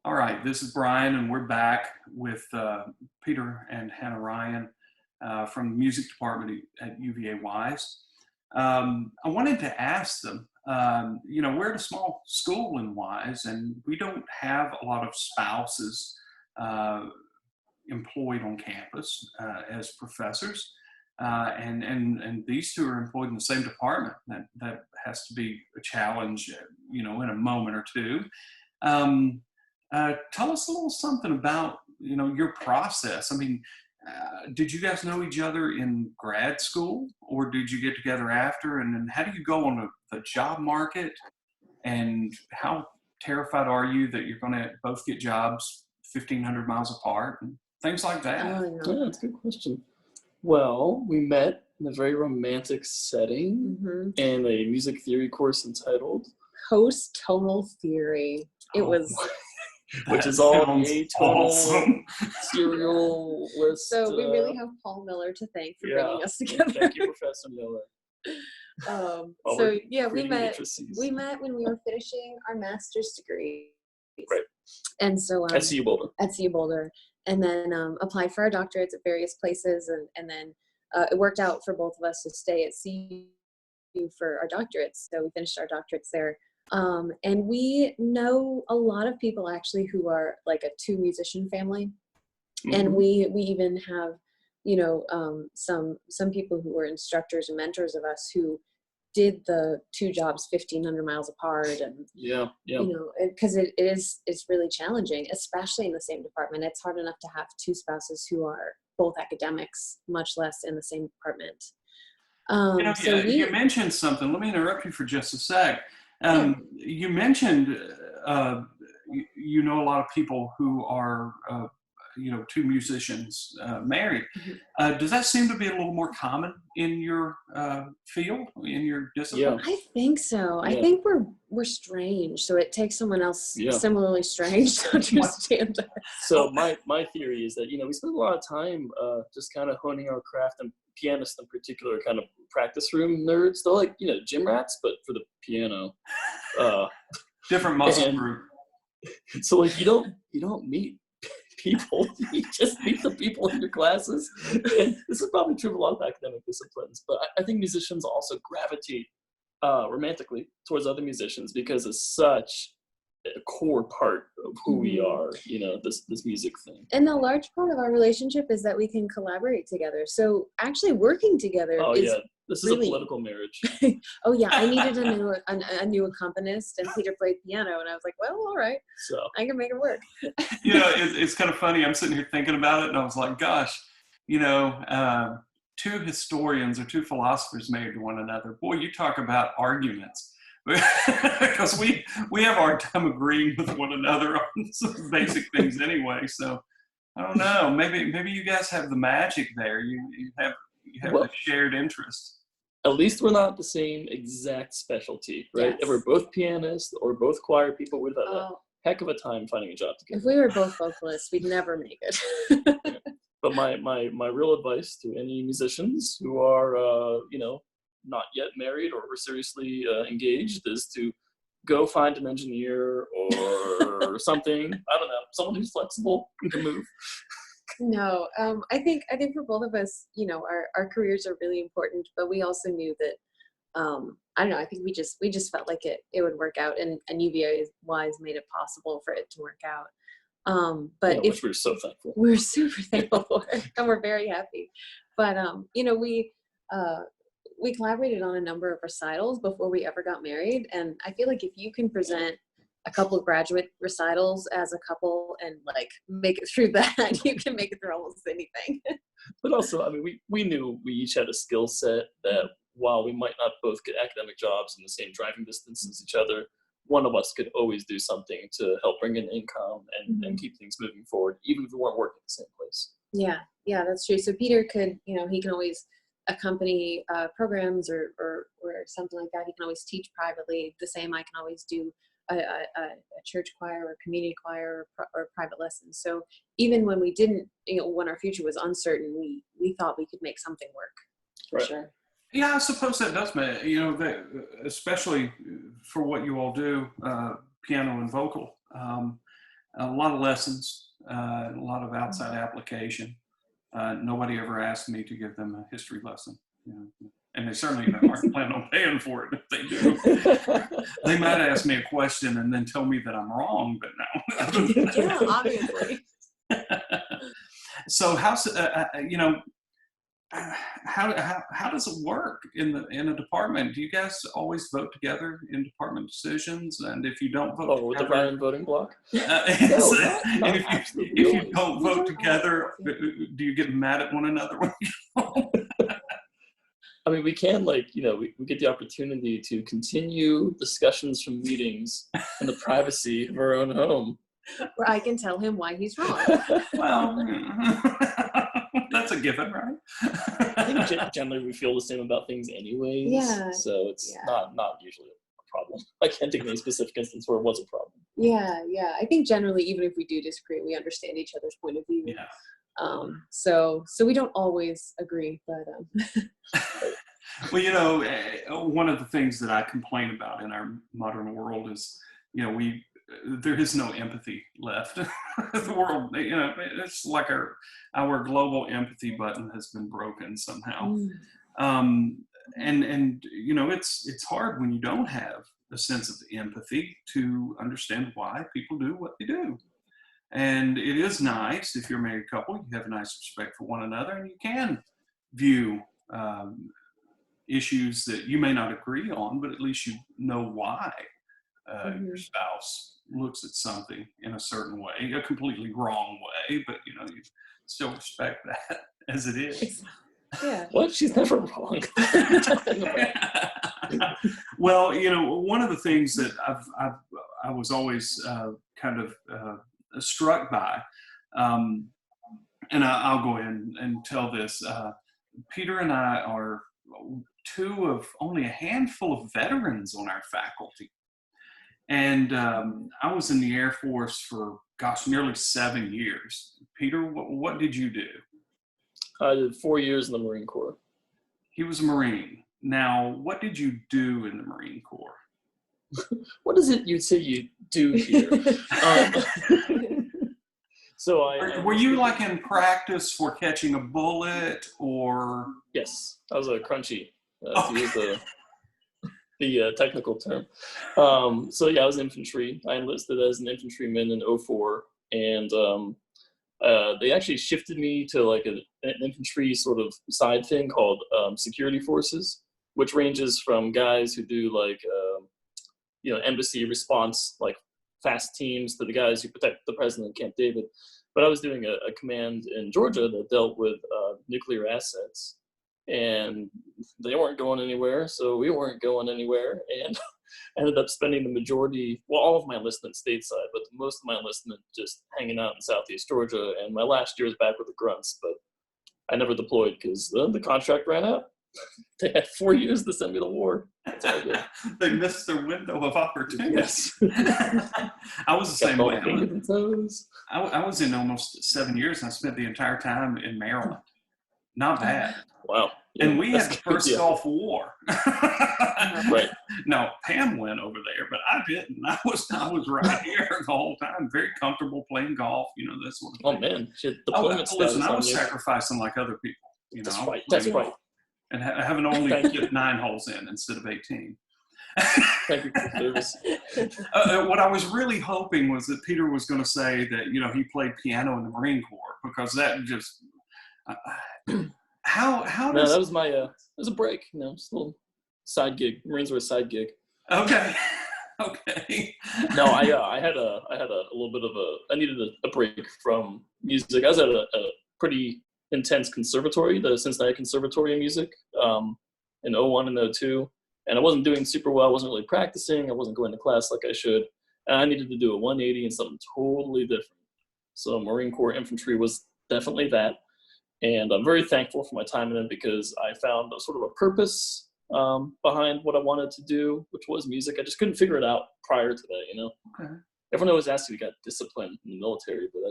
All right, this is Brian, and we're back with Peter and Hannah Ryan from the music department at UVA Wise. I wanted to ask them, we're at a small school in Wise, and we don't have a lot of spouses uh, employed on campus as professors. And these two are employed in the same department. That has to be a challenge, in a moment or two. Um, Tell us a little something about your process. I mean, did you guys know each other in grad school, or did you get together after? And then how do you go on the job market? And how terrified are you that you're going to both get jobs 1,500 miles apart and things like that? Oh, Yeah, that's a good question. Well, we met in a very romantic setting hmm in a music theory course entitled, Post-tonal theory. It Oh, was which that is all sounds the atonal awesome. serial list. so we really have Paul Miller to thank for yeah. bringing us together. Thank you, Professor Miller. So we're yeah, we creating met. matrices. We met when we were finishing our master's degree. Right. And so At CU Boulder. at CU Boulder, and then applied for our doctorates at various places, and then it worked out for both of us to stay at CU for our doctorates. So we finished our doctorates there. And we know a lot of people actually who are like a two musician family. And Mhm. we even have, some people who were instructors and mentors of us who did the two jobs 1,500 miles apart, and Yeah. because it's really challenging, especially in the same department. It's hard enough to have two spouses who are both academics, much less in the same department. So You mentioned something. Let me interrupt you for just a sec. Yeah. You mentioned you know a lot of people who are two musicians married. Mhm. Does that seem to be a little more common in your field, in your discipline? Yeah. I think so. I Yeah. think we're strange, so it takes someone else Yeah. similarly strange to understand us. So my theory is that we spend a lot of time just kind of honing our craft, and pianists in particular are kind of practice room nerds. They're like gym rats, but for the piano. Uh, Different muscle and group. so like you don't meet people, you just meet the people in your classes. And this is probably true of a lot of academic disciplines, but I think musicians also gravitate romantically towards other musicians because it's such a core part of who we Mhm. are, this music thing. And a large part of our relationship is that we can collaborate together. So actually working together Oh is yeah, this is really. a political marriage. Oh yeah, I needed a new accompanist, and Peter played piano, and I was like, well, all right, So I can make it work. It's kind of funny. I'm sitting here thinking about it, and I was like, gosh, two historians or two philosophers married to one another. Boy, you talk about arguments. Because we have a hard time agreeing with one another on some basic things anyway. So I don't know. Maybe you guys have the magic there. You have the well, shared interest. at least we're not the same exact specialty, right? If we're Yes. both pianists or both choir people, we'd have a Oh, heck of a time finding a job if together. we were both vocalists, we'd never make it. But my real advice to any musicians who are not yet married or seriously engaged is to go find an engineer or something. I don't know, someone who's flexible and can move. No, I think for both of us, our careers are really important, but we also knew that I don't know. I think we just felt like it would work out, and UVA Wise made it possible for it to work out. But if Which we're so thankful. we're super thankful for it, and we're very happy. But uh, we collaborated on a number of recitals before we ever got married, and I feel like if you can present a couple of graduate recitals as a couple and like make it through that, you can make it through almost anything. But also, I mean, we knew we each had a skill set that while we might not both get academic jobs in the same driving distance as each other, one of us could always do something to help bring in income and keep things moving forward, even if we weren't working at the same place. Yeah, that's true. So Peter could, he can always accompany programs or something like that. He can always teach privately. The same, I can always do a church choir or community choir or private lessons. So even when we didn't, when our future was uncertain, we thought we could make something work. For Right. sure. Yeah, I suppose that does matter. Especially for what you all do, piano and vocal. a lot of lessons, a lot of outside application. Nobody ever asked me to give them a history lesson, you know, and they certainly aren't planning on paying for it if they do. They might ask me a question and then tell me that I'm wrong, but no. Yeah, obviously. So how's you know, how does it work in a department? Do you guys always vote together in department decisions? And if you don't vote With the together, Ryan voting block? and not if absolutely. you don't vote together, do you get mad at one another when you don't? I mean, we can, like, you know, we get the opportunity to continue discussions from meetings in the privacy of our own home. Where I can tell him why he's wrong. Well, that's a given, right? I think generally we feel the same about things anyways. Yeah. So it's Yeah. not usually a problem. I can't think of any specific instance where it was a problem. Yeah. I think generally, even if we do disagree, we understand each other's point of view. Yeah. So we don't always agree, but Well, you know, one of the things that I complain about in our modern world is, you know, there is no empathy left. The world, you know, it's like our global empathy button has been broken somehow. And you know, it's hard when you don't have a sense of empathy to understand why people do what they do. And it is nice if you're a married couple, you have a nice respect for one another, and you can view issues that you may not agree on, but at least you know why your spouse looks at something in a certain way, a completely wrong way, but you know, you still respect that as it is. yeah. What? She's never wrong. Well, you know, one of the things that I was always kind of struck by, and I'll go ahead and tell this. Peter and I are two of only a handful of veterans on our faculty. And I was in the Air Force for, nearly 7 years. Peter, what did you do? I did 4 years in the Marine Corps. He was a Marine. Now, what did you do in the Marine Corps? What is it you'd say you do here? So Were you like in practice for catching a bullet, or? Yes, I was a crunchy, to use the technical term. So yeah, I was infantry. I enlisted as an infantryman in 2004, and they actually shifted me to like an infantry sort of side thing called security forces, which ranges from guys who do like embassy response, like fast teams, to the guys who protect the president in Camp David. But I was doing a command in Georgia that dealt with nuclear assets, and they weren't going anywhere, so we weren't going anywhere, and ended up spending the majority, well, all of my enlistment stateside, but most of my enlistment just hanging out in Southeast Georgia, and my last year was back with the Grunts, but I never deployed because the contract ran out. They had 4 years to send me to war. That's all good. They missed their window of opportunity. Yes. I was the same way. I I was in almost 7 years, and I spent the entire time in Maryland. Not bad. Wow. And we had the good, first yeah. Gulf War. Right. Now, Pam went over there, but I didn't. I was right here the whole time, very comfortable playing golf, that sort of thing. Oh, man. Shit, deployment status Listen, I on was you. sacrificing like other people. That's I was right. That's playing right. golf and having only Thank you. 9 holes in instead of 18. Thank you for the service. What I was really hoping was that Peter was going to say that, he played piano in the Marine Corps, because that just, how No, does, that was my, it was a break, just a little side gig. Marines were a side gig. okay. Okay. No, I had a little bit of I needed a break from music. I was at a pretty intense conservatory, the Cincinnati Conservatory of Music, in 01 and 02. And I wasn't doing super well. I wasn't really practicing. I wasn't going to class like I should. And I needed to do a 180 and something totally different. So Marine Corps Infantry was definitely that. And I'm very thankful for my time in it, because I found a sort of a purpose behind what I wanted to do, which was music. I just couldn't figure it out prior to that, Okay. Everyone always asks if you got discipline in the military, but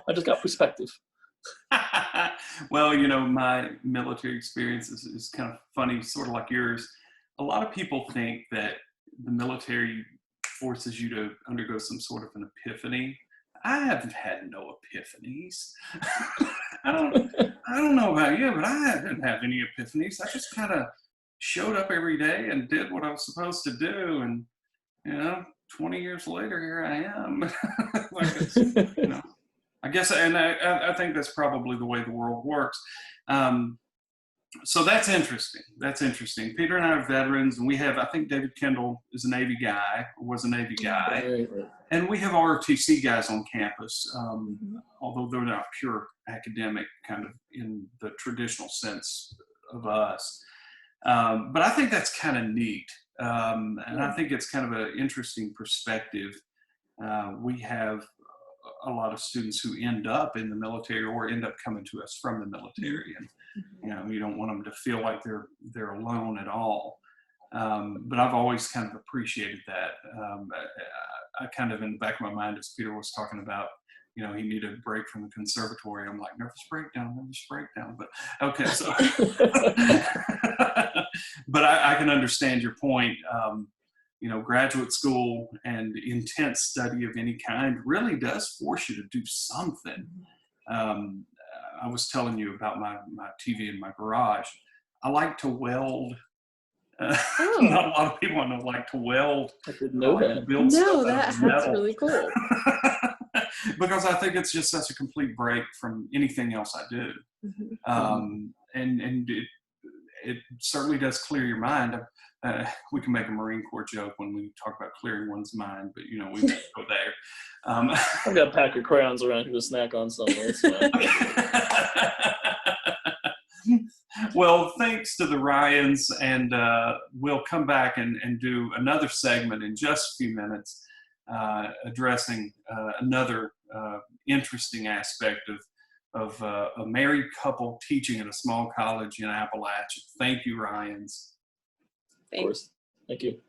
I just got perspective. Well, my military experience is kind of funny, sort of like yours. A lot of people think that the military forces you to undergo some sort of an epiphany. I haven't had no epiphanies. I don't know about you, but I didn't have any epiphanies. I just kind of showed up every day and did what I was supposed to do, and 20 years later, here I am. Like it's, I guess, and I think that's probably the way the world works. So that's interesting. That's interesting. Peter and I are veterans, and we have, I think David Kendall is a Navy guy, or was a Navy guy. Right. And we have ROTC guys on campus, although they're not pure academic kind of in the traditional sense of us. But I think that's kind of neat. And I think it's kind of an interesting perspective. We have a lot of students who end up in the military or end up coming to us from the military. And, you don't want them to feel like they're alone at all. But I've always kind of appreciated that. I kind of, in the back of my mind, as Peter was talking about, he needed a break from the conservatory. I'm like, nervous breakdown. But okay, so, but I can understand your point. Graduate school and intense study of any kind really does force you to do something. I was telling you about my TV in my garage. I like to weld. Not a lot of people I know like to weld. I didn't know that. No, that's really cool. Because I think it's just such a complete break from anything else I do. And it certainly does clear your mind. We can make a Marine Corps joke when we talk about clearing one's mind, but we won't go there. I've got a pack of crayons around here to snack on somewhere. It's fine. Well, thanks to the Ryans, and we'll come back and do another segment in just a few minutes, addressing another interesting aspect of a married couple teaching at a small college in Appalachia. Thank you, Ryans. Of course. Thank you.